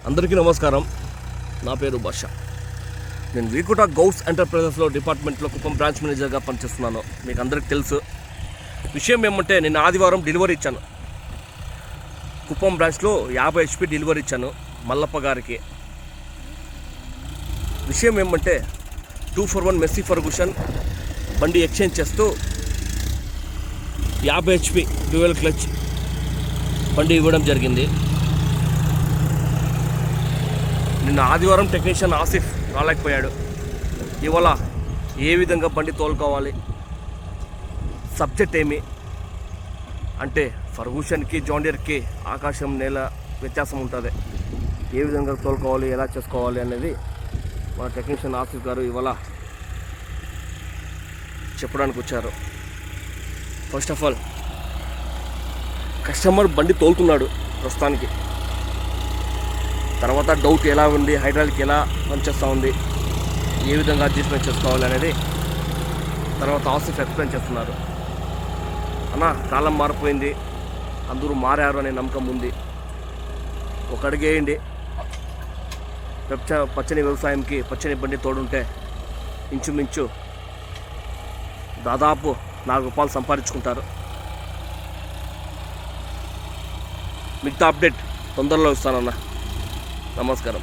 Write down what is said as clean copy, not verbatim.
అందరికీ నమస్కారం. నా పేరు భాష. నేను వీకుట గౌస్ ఎంటర్ప్రైజెస్లో డిపార్ట్మెంట్లో కుప్పం బ్రాంచ్ మేనేజర్గా పనిచేస్తున్నాను. మీకు అందరికీ తెలుసు. విషయం ఏమంటే, నేను ఆదివారం డెలివరీ ఇచ్చాను. కుప్పం బ్రాంచ్లో 50 HP డెలివరీ ఇచ్చాను మల్లప్ప గారికి. విషయం ఏమంటే, 241 మెస్సీ ఫర్గూషన్ బండి ఎక్స్చేంజ్ చేస్తూ 50 HP డ్యూయల్ క్లచ్ బండి ఇవ్వడం జరిగింది. నిన్న ఆదివారం టెక్నీషియన్ ఆసిఫ్ రాలేకపోయాడు. ఇవాళ ఏ విధంగా బండి తోలుకోవాలి, సబ్జెక్ట్ ఏమి అంటే ఫర్గూషన్కి జాండియర్కి ఆకాశం నేల వ్యత్యాసం ఉంటుంది. ఏ విధంగా తోలుకోవాలి, ఎలా చేసుకోవాలి అనేది మన టెక్నీషియన్ ఆసిఫ్ గారు ఇవాళ చెప్పడానికి వచ్చారు. ఫస్ట్ ఆఫ్ ఆల్, కస్టమర్ బండి తోలుతున్నాడు ప్రస్తుతానికి. తర్వాత డౌట్ ఎలా ఉంది, హైడ్రాలిక్ ఎలా పనిచేస్తూ ఉంది, ఏ విధంగా అడ్జస్ట్మెంట్ చేసుకోవాలి అనేది తర్వాత ఆసిఫ్ ఎక్స్ప్లెయిన్ చేస్తున్నారు. అన్న, కాలం మారిపోయింది, అందరూ మారారు అనే నమ్మకం ఉంది. ఒక అడుగు వేయండి. పచ్చని వ్యవసాయంకి పచ్చని బండి తోడుంటే ఇంచుమించు దాదాపు 4 రూపాయలు సంపాదించుకుంటారు. మిగతా అప్డేట్ తొందరలో ఇస్తానన్న. నమస్కారం.